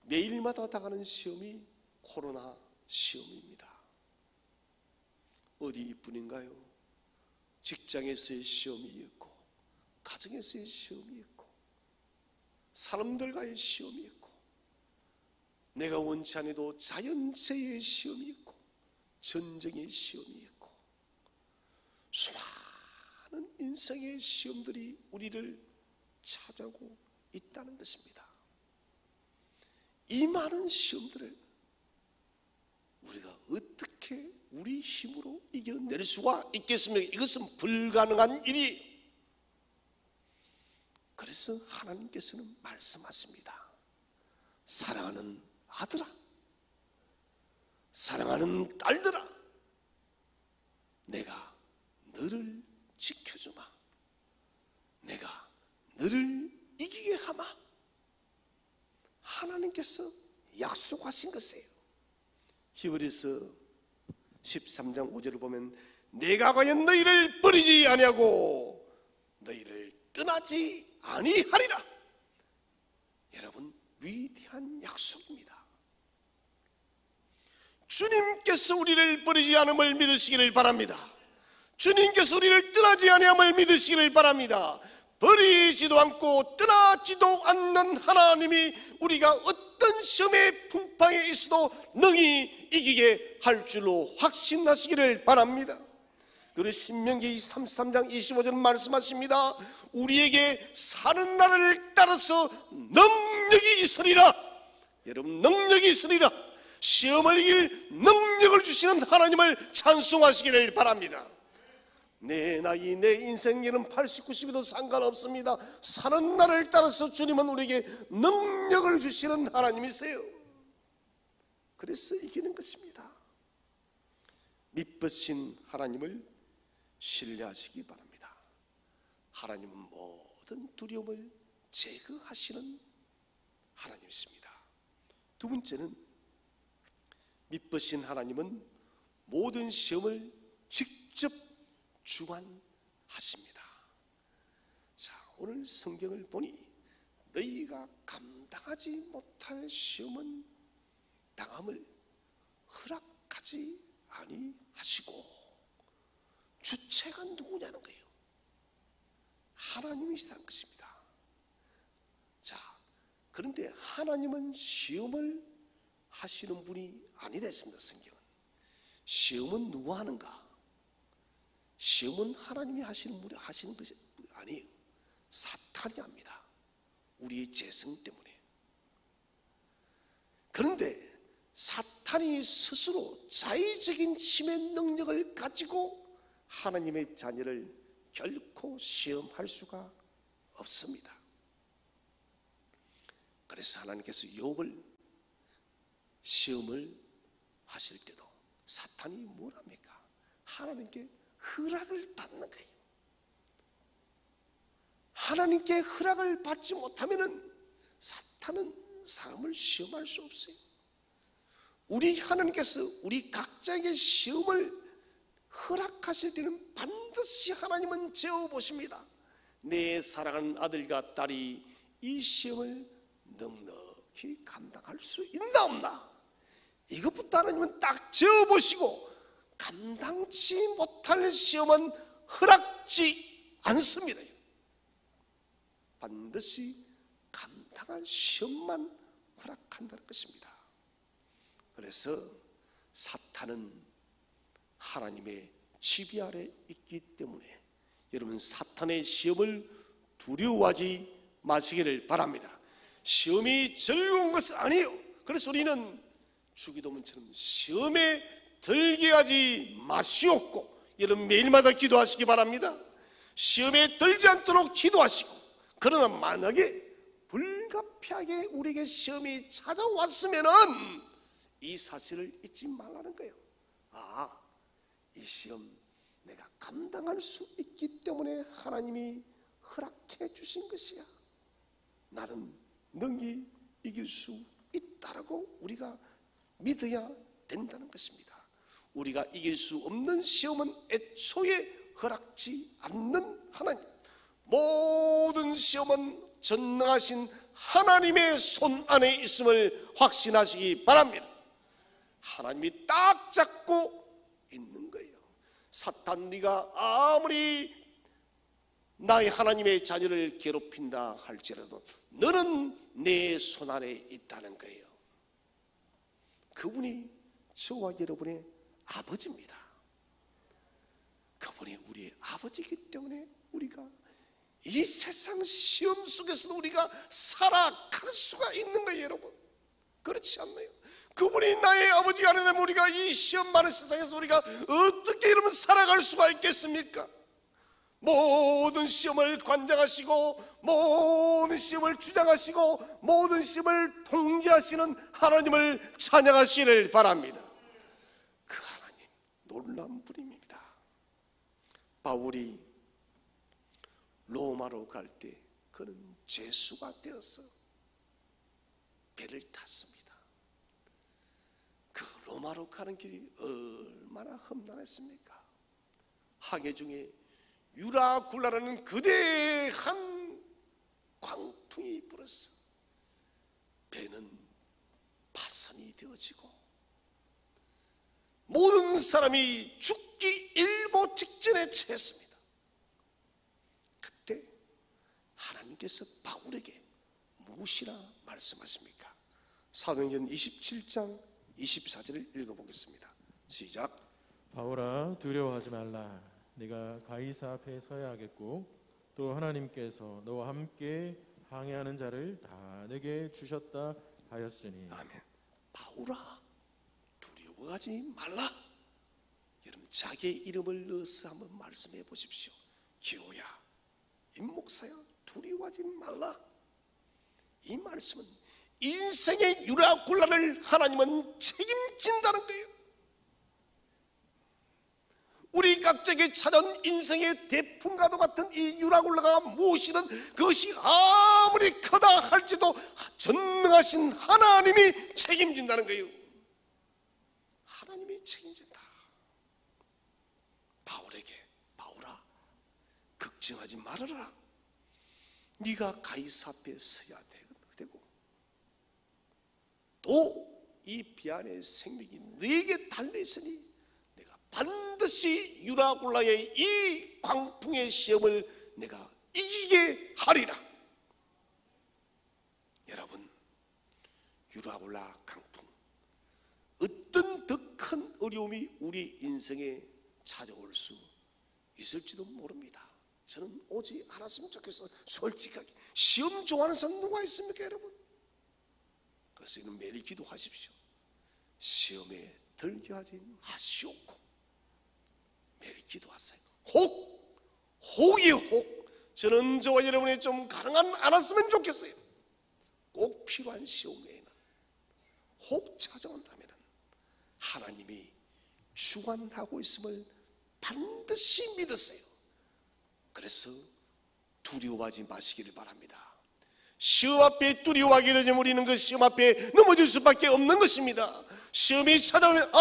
매일마다 당하는 시험이 코로나 시험입니다. 어디 이뿐인가요? 직장에서의 시험이 있고, 가정에서의 시험이 있고, 사람들과의 시험이 있고, 내가 원치 않아도 자연재해의 시험이 있고, 전쟁의 시험이 있고, 수많은 인생의 시험들이 우리를 찾아오고 있다는 것입니다. 이 많은 시험들을 우리가 어떻게 우리 힘으로 이겨낼 수가 있겠습니까? 이것은 불가능한 일이에요. 그래서 하나님께서는 말씀하십니다. 사랑하는 아들아, 사랑하는 딸들아, 내가 너를 지켜주마. 내가 너를 이기게 하마. 하나님께서 약속하신 것이에요. 히브리서 13장 5절을 보면 내가 과연 너희를 버리지 아니하고 너희를 떠나지 아니하리라. 여러분, 위대한 약속입니다. 주님께서 우리를 버리지 않음을 믿으시기를 바랍니다. 주님께서 우리를 떠나지 아니함을 믿으시기를 바랍니다. 버리지도 않고 떠나지도 않는 하나님이 우리가 어떤 시험의 풍파에 있어도 능히 이기게 할 줄로 확신하시기를 바랍니다. 그리고 신명기 33장 25절은 말씀하십니다. 우리에게 사는 날을 따라서 능력이 있으리라. 여러분, 능력이 있으리라. 시험을 이길 능력이 능력을 주시는 하나님을 찬송하시기를 바랍니다. 내 나이, 내 인생에는 80, 90이도 상관없습니다. 사는 날을 따라서 주님은 우리에게 능력을 주시는 하나님이세요. 그래서 이기는 것입니다. 믿으신 하나님을 신뢰하시기 바랍니다. 하나님은 모든 두려움을 제거하시는 하나님이십니다. 두 번째는 믿으신 하나님은 모든 시험을 직접 주관하십니다. 자, 오늘 성경을 보니 너희가 감당하지 못할 시험은 당함을 허락하지 아니하시고, 주체가 누구냐는 거예요. 하나님이시다는 것입니다. 자, 그런데 하나님은 시험을 하시는 분이 아니다 했습니다. 성경은. 시험은 누가 하는가? 시험은 하나님이 하시는 분이 하시는 것이 아니에요. 사탄이 합니다. 우리의 재성 때문에. 그런데 사탄이 스스로 자의적인 힘의 능력을 가지고 하나님의 자녀를 결코 시험할 수가 없습니다. 그래서 하나님께서 욥을 시험을 하실 때도 사탄이 뭘 합니까? 하나님께 허락을 받는 거예요. 하나님께 허락을 받지 못하면 사탄은 사람을 시험할 수 없어요. 우리 하나님께서 우리 각자에게 시험을 허락하실 때는 반드시 하나님은 재어보십니다. 내 사랑하는 아들과 딸이 이 시험을 넉넉히 감당할 수 있나 없나, 이것부터 하나님은 딱 재어보시고 감당치 못할 시험은 허락지 않습니다. 반드시 감당할 시험만 허락한다는 것입니다. 그래서 사탄은 하나님의 지배 아래 있기 때문에 여러분, 사탄의 시험을 두려워하지 마시기를 바랍니다. 시험이 즐거운 것은 아니에요. 그래서 우리는 주기도문처럼 시험에 들게 하지 마시옵고, 여러분 매일마다 기도하시기 바랍니다. 시험에 들지 않도록 기도하시고, 그러나 만약에 불가피하게 우리에게 시험이 찾아왔으면은 이 사실을 잊지 말라는 거예요. 아, 이 시험 내가 감당할 수 있기 때문에 하나님이 허락해 주신 것이야. 나는 능히 이길 수 있다라고 우리가 믿어야 된다는 것입니다. 우리가 이길 수 없는 시험은 애초에 허락지 않는 하나님, 모든 시험은 전능하신 하나님의 손 안에 있음을 확신하시기 바랍니다. 하나님이 딱 잡고 있는 거예요. 사탄, 네가 아무리 나의 하나님의 자녀를 괴롭힌다 할지라도 너는 내 손 안에 있다는 거예요. 그분이 저와 여러분의 아버지입니다. 그분이 우리의 아버지이기 때문에 우리가 이 세상 시험 속에서도 우리가 살아갈 수가 있는 거예요. 여러분, 그렇지 않나요? 그분이 나의 아버지가 아니라면 우리가 이 시험 많은 세상에서 우리가 어떻게 여러분 살아갈 수가 있겠습니까? 모든 시험을 관장하시고 모든 시험을 주장하시고 모든 시험을 통제하시는 하나님을 찬양하시기를 바랍니다. 그 하나님 놀라운 분입니다. 바울이 로마로 갈 때 그는 죄수가 되어서 배를 탔습니다. 그 로마로 가는 길이 얼마나 험난했습니까? 항해 중에 유라굴라라는 거대한 광풍이 불었어. 배는 파선이 되어지고 모든 사람이 죽기 일보 직전에 처했습니다. 그때 하나님께서 바울에게 무엇이라 말씀하십니까? 사도행전 27장 24절을 읽어보겠습니다. 시작. 바울아, 두려워하지 말라. 네가 가이사 앞에 서야 하겠고 또 하나님께서 너와 함께 항해하는 자를 다 내게 주셨다 하였으니. 아멘. 바울아, 두려워 두려워하지 말라. 여러분 자기의 이름을 넣어서 한번 말씀해 보십시오. 기호야, 임목사야, 두려워하지 말라. 이 말씀은 인생의 유라굴라를 하나님은 책임진다는 거예요. 우리 각자에게 찾아온 인생의 대풍과도 같은 이 유라굴라가 무엇이든 그것이 아무리 크다 할지도 전능하신 하나님이 책임진다는 거예요. 하나님이 책임진다. 바울에게, 바울아, 걱정하지 말아라. 네가 가이사 앞에 서야 되고 또 이 비안의 생명이 너에게 달려있으니 내가 반드시 유라굴라의 이 광풍의 시험을 내가 이기게 하리라. 여러분, 유라굴라 강풍, 어떤 더 큰 어려움이 우리 인생에 찾아올 수 있을지도 모릅니다. 저는 오지 않았으면 좋겠어요. 솔직하게. 시험 좋아하는 사람 누가 있습니까, 여러분? 그래서 이는 매일 기도하십시오. 시험에 들게 하지 마시옵고 매일 기도하세요. 혹이 저는 저와 여러분이 좀 가능한 않았으면 좋겠어요. 꼭 필요한 시험 외에는 혹 찾아온다면 하나님이 주관하고 있음을 반드시 믿으세요. 그래서 두려워하지 마시기를 바랍니다. 시험 앞에 두려워하게 되면 우리는 그 시험 앞에 넘어질 수밖에 없는 것입니다. 시험이 찾아오면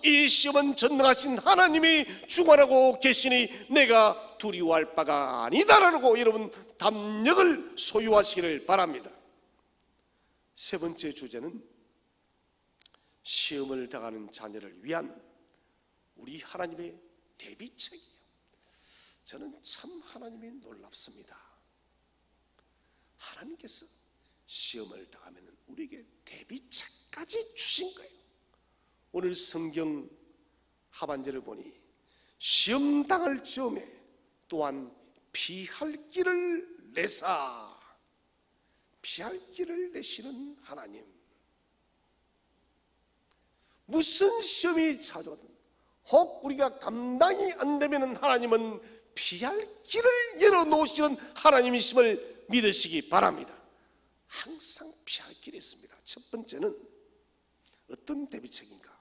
이 시험은 전능하신 하나님이 주관하고 계시니 내가 두려워할 바가 아니다라고 여러분 담력을 소유하시기를 바랍니다. 세 번째 주제는 시험을 당하는 자녀를 위한 우리 하나님의 대비책이에요. 저는 참 하나님이 놀랍습니다. 하나님께서 시험을 당하면 우리에게 대비책까지 주신 거예요. 오늘 성경 하반절을 보니 시험 당할 즈음에 또한 피할 길을 내사, 피할 길을 내시는 하나님. 무슨 시험이 찾아오든 혹 우리가 감당이 안 되면 하나님은 피할 길을 열어놓으시는 하나님이심을 믿으시기 바랍니다. 항상 피할 길이 있습니다. 첫 번째는 어떤 대비책인가?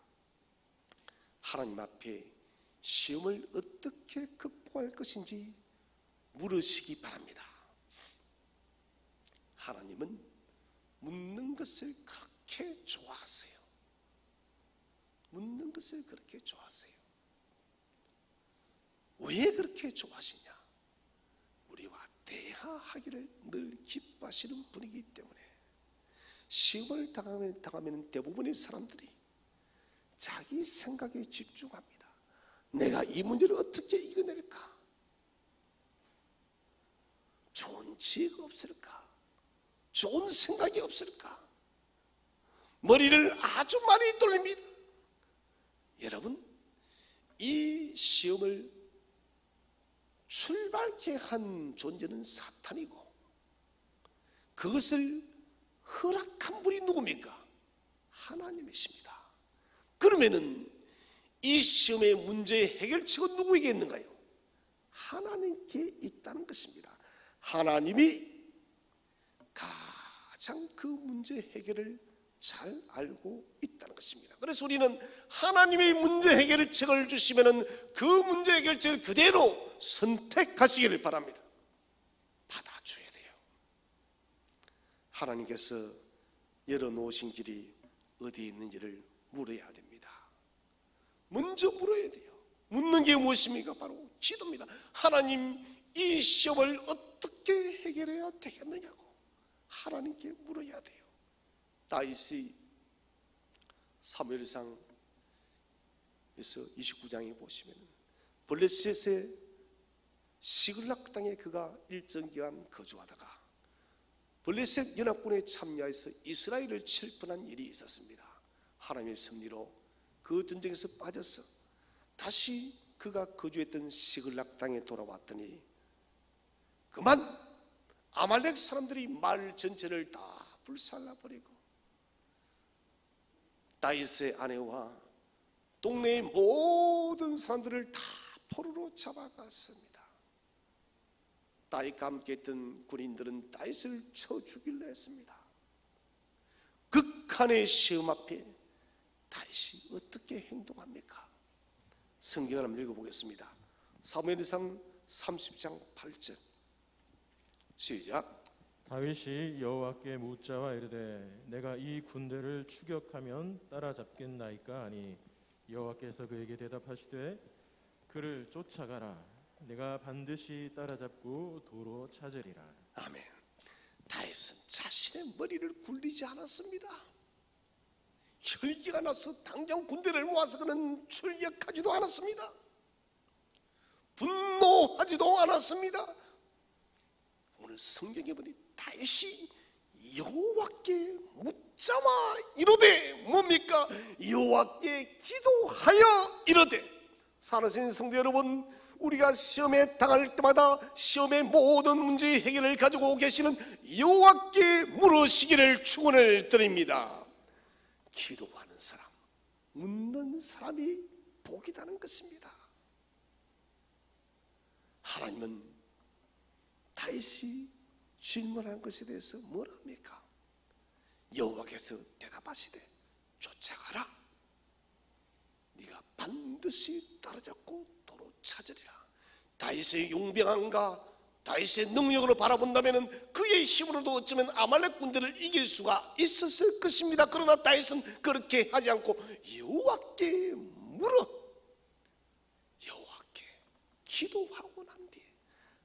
하나님 앞에 시험을 어떻게 극복할 것인지 물으시기 바랍니다. 하나님은 묻는 것을 그렇게 좋아하세요. 묻는 것을 그렇게 좋아하세요. 왜 그렇게 좋아하시냐? 우리와 대화하기를 늘 기뻐하시는 분이기 때문에 시험을 당하면 대부분의 사람들이 자기 생각에 집중합니다. 내가 이 문제를 어떻게 이겨낼까? 좋은 지혜가 없을까? 좋은 생각이 없을까? 머리를 아주 많이 돌립니다. 여러분, 이 시험을 출발케 한 존재는 사탄이고 그것을 허락한 분이 누굽니까? 하나님이십니다. 그러면은 이 시험의 문제의 해결책은 누구에게 있는가요? 하나님께 있다는 것입니다. 하나님이 가장 그 문제 해결을 잘 알고 있다는 것입니다. 그래서 우리는 하나님이 문제 해결책을 주시면은 그 문제 해결책을 그대로 선택하시기를 바랍니다. 받아줘야 돼요. 하나님께서 열어놓으신 길이 어디에 있는지를 물어야 됩니다. 먼저 물어야 돼요. 묻는 게 무엇입니까? 바로 기도입니다. 하나님, 이 시험을 어떻게 해결해야 되겠느냐고 하나님께 물어야 돼요. 다윗이 사무엘상 29장에 보시면 블레셋의 시글락 땅에 그가 일정 기간 거주하다가 블레셋 연합군에 참여해서 이스라엘을 칠 뻔한 일이 있었습니다. 하나님의 섭리로 그 전쟁에서 빠져서 다시 그가 거주했던 시글락 땅에 돌아왔더니 그만 아말렉 사람들이 마을 전체를 다 불살라버리고 다윗의 아내와 동네의 모든 사람들을 다 포로로 잡아갔습니다. 다윗과 함께했던 군인들은 다윗을 쳐 죽이려 했습니다. 극한의 시험 앞에 다윗이 어떻게 행동합니까? 성경을 한번 읽어보겠습니다. 사무엘상 30장 8절 시작. 다윗이 여호와께 묻자와 이르되 내가 이 군대를 추격하면 따라잡겠나이까 하니 여호와께서 그에게 대답하시되 그를 쫓아가라. 내가 반드시 따라잡고 도로 찾으리라. 아멘. 다윗은 자신의 머리를 굴리지 않았습니다. 혈기가 나서 당장 군대를 모아서 그는 출격하지도 않았습니다. 분노하지도 않았습니다. 오늘 성경에 보니 다윗이 여호와께 묻자마 이르되 뭡니까? 여호와께 기도하여 이르되. 살아계신 성도 여러분, 우리가 시험에 당할 때마다 시험의 모든 문제 해결을 가지고 계시는 여호와께 물으시기를 축원을 드립니다. 기도하는 사람, 묻는 사람이 복이라는 것입니다. 하나님은 다윗이 질문한 것에 대해서 뭐라 합니까? 여호와께서 대답하시되 쫓아가라. 네가 반드시 따라잡고 도로 찾으리라. 다윗의 용병함과 다윗의 능력으로 바라본다면 그의 힘으로도 어쩌면 아말렉 군대를 이길 수가 있었을 것입니다. 그러나 다윗은 그렇게 하지 않고 여호와께 물어 여호와께 기도하고 난 뒤에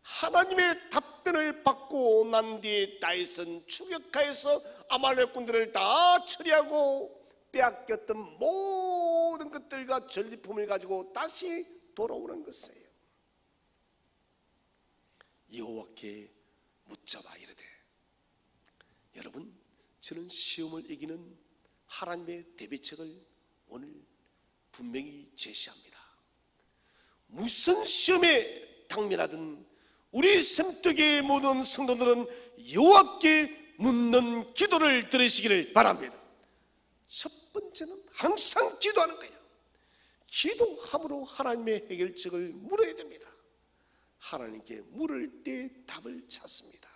하나님의 답변을 받고 난 뒤에 다윗은 추격하여서 아말렉 군대를 다 처리하고 빼앗겼던 모든 것들과 전리품을 가지고 다시 돌아오는 것이에요. 여호와께 묻자와 이르되. 여러분, 저는 시험을 이기는 하나님의 대비책을 오늘 분명히 제시합니다. 무슨 시험에 당면하든 우리 sem떡의 모든 성도들은 여호와께 묻는 기도를 들으시기를 바랍니다. 첫 번째는 항상 기도하는 거예요. 기도함으로 하나님의 해결책을 물어야 됩니다. 하나님께 물을 때 답을 찾습니다.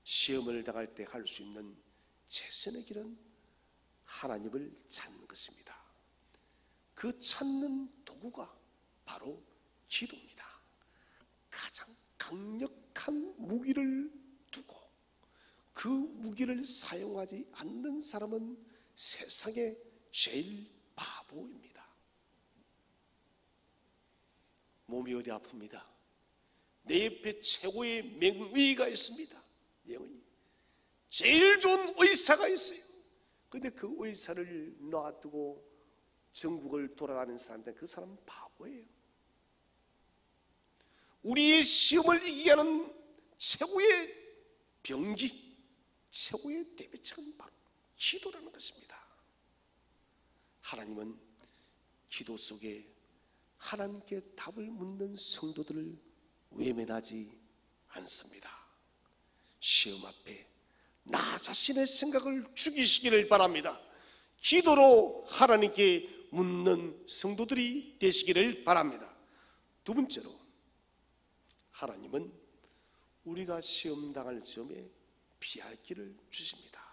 시험을 당할 때 할 수 있는 최선의 길은 하나님을 찾는 것입니다. 그 찾는 도구가 바로 기도입니다. 가장 강력한 무기를 두고 그 무기를 사용하지 않는 사람은 세상에 제일 바보입니다. 몸이 어디 아픕니다. 내 옆에 최고의 명의가 있습니다. 명의. 제일 좋은 의사가 있어요. 그런데 그 의사를 놔두고 전국을 돌아가는 사람들, 그 사람은 바보예요. 우리의 시험을 이기게 하는 최고의 병기, 최고의 대비책은 바로 기도라는 것입니다. 하나님은 기도 속에 하나님께 답을 묻는 성도들을 외면하지 않습니다. 시험 앞에 나 자신의 생각을 죽이시기를 바랍니다. 기도로 하나님께 묻는 성도들이 되시기를 바랍니다. 두 번째로, 하나님은 우리가 시험당할 점에 피할 길을 주십니다.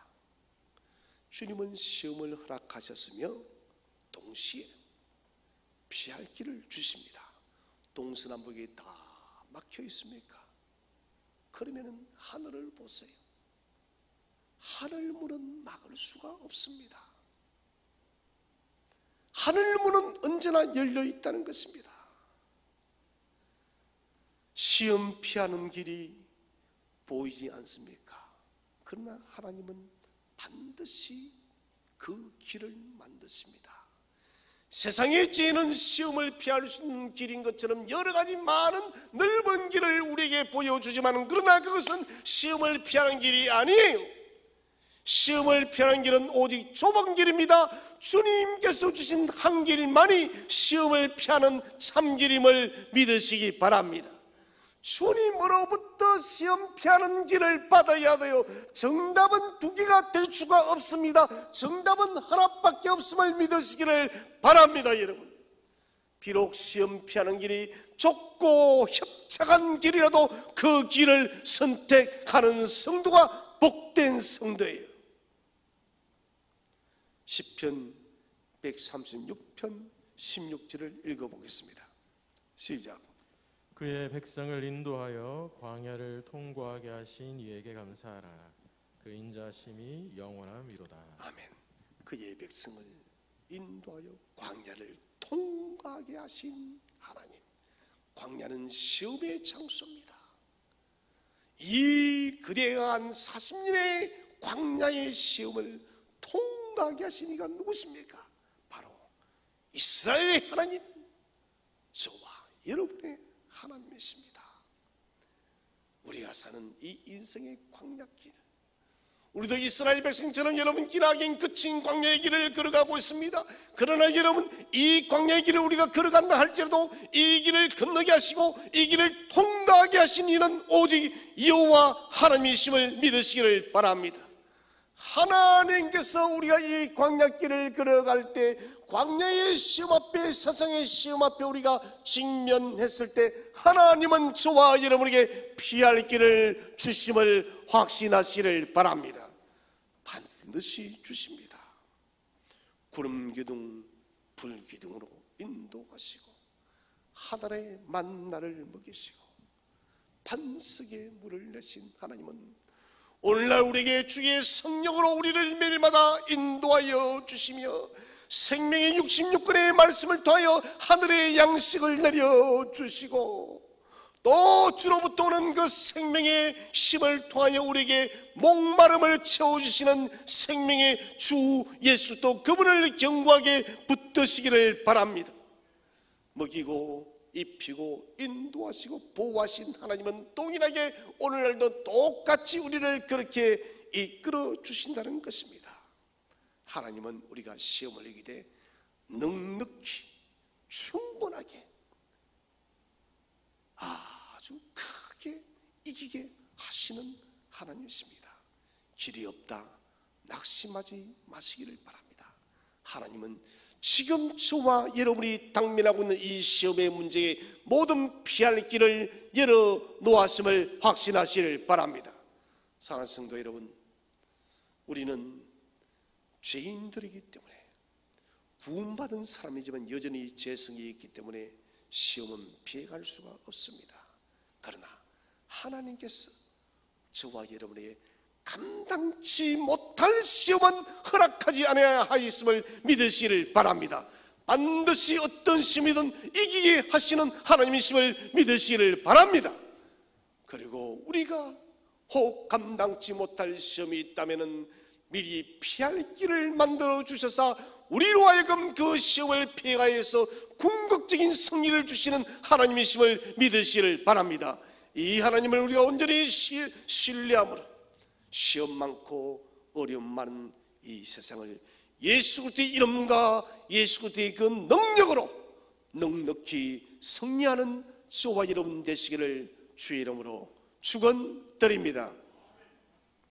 주님은 시험을 허락하셨으며 동시에 피할 길을 주십니다. 동서남북이 다 막혀 있습니까? 그러면 하늘을 보세요. 하늘문은 막을 수가 없습니다. 하늘문은 언제나 열려 있다는 것입니다. 시험 피하는 길이 보이지 않습니까? 그러나 하나님은 반드시 그 길을 만드십니다. 세상의 죄는 시험을 피할 수 있는 길인 것처럼 여러 가지 많은 넓은 길을 우리에게 보여주지만, 그러나 그것은 시험을 피하는 길이 아니에요. 시험을 피하는 길은 오직 좁은 길입니다. 주님께서 주신 한 길만이 시험을 피하는 참길임을 믿으시기 바랍니다. 주님으로부터 시험 피하는 길을 받아야 돼요. 정답은 두 개가 될 수가 없습니다. 정답은 하나밖에 없음을 믿으시기를 바랍니다. 여러분, 비록 시험 피하는 길이 좁고 협착한 길이라도 그 길을 선택하는 성도가 복된 성도예요. 시편 136편 16절을 읽어보겠습니다. 시작. 그의 백성을 인도하여 광야를 통과하게 하신 이에게 감사하라. 그 인자심이 영원함이로다. 아멘. 그의 백성을 인도하여 광야를 통과하게 하신 하나님. 광야는 시험의 장소입니다. 이 그대한 40년의 광야의 시험을 통과하게 하신 이가 누구십니까? 바로 이스라엘의 하나님, 저와 여러분의 하나님이십니다. 우리가 사는 이 인생의 광야길, 우리도 이스라엘 백성처럼 여러분 기나긴 거친 광야의 길을 걸어가고 있습니다. 그러나 여러분, 이 광야의 길을 우리가 걸어간다 할지라도 이 길을 건너게 하시고 이 길을 통과하게 하신 이는 오직 여호와 하나님이심을 믿으시기를 바랍니다. 하나님께서 우리가 이 광야길을 걸어갈 때, 광야의 시험 앞에, 세상의 시험 앞에 우리가 직면했을 때 하나님은 저와 여러분에게 피할 길을 주심을 확신하시기를 바랍니다. 반드시 주십니다. 구름기둥 불기둥으로 인도하시고 하늘의 만나를 먹이시고 반석에 물을 내신 하나님은 오늘날 우리에게 주의 성령으로 우리를 매일마다 인도하여 주시며 생명의 66권의 말씀을 통하여 하늘의 양식을 내려주시고 또 주로부터 오는 그 생명의 힘을 통하여 우리에게 목마름을 채워주시는 생명의 주 예수, 또 그분을 견고하게 붙드시기를 바랍니다. 먹이고 입히고 인도하시고 보호하신 하나님은 동일하게 오늘날도 똑같이 우리를 그렇게 이끌어 주신다는 것입니다. 하나님은 우리가 시험을 이기되 넉넉히 충분하게 아주 크게 이기게 하시는 하나님이십니다. 길이 없다 낙심하지 마시기를 바랍니다. 하나님은 지금 저와 여러분이 당면하고 있는 이 시험의 문제에 모든 피할 길을 열어놓았음을 확신하시길 바랍니다. 사랑하는 성도 여러분, 우리는 죄인들이기 때문에 구원받은 사람이지만 여전히 죄성이 있기 때문에 시험은 피해갈 수가 없습니다. 그러나 하나님께서 저와 여러분에게 감당치 못할 시험은 허락하지 않아야 하였음을 믿으시기를 바랍니다. 반드시 어떤 시험이든 이기게 하시는 하나님이심을 믿으시기를 바랍니다. 그리고 우리가 혹 감당치 못할 시험이 있다면 미리 피할 길을 만들어 주셔서 우리로 하여금 그 시험을 피해가해서 궁극적인 승리를 주시는 하나님이심을 믿으시기를 바랍니다. 이 하나님을 우리가 온전히 신뢰함으로 시험 많고 어려움 많은 이 세상을 예수 그리스도의 이름과 예수 그리스도의 그 능력으로 넉넉히 승리하는 저와 여러분 되시기를 주의 이름으로 축원드립니다.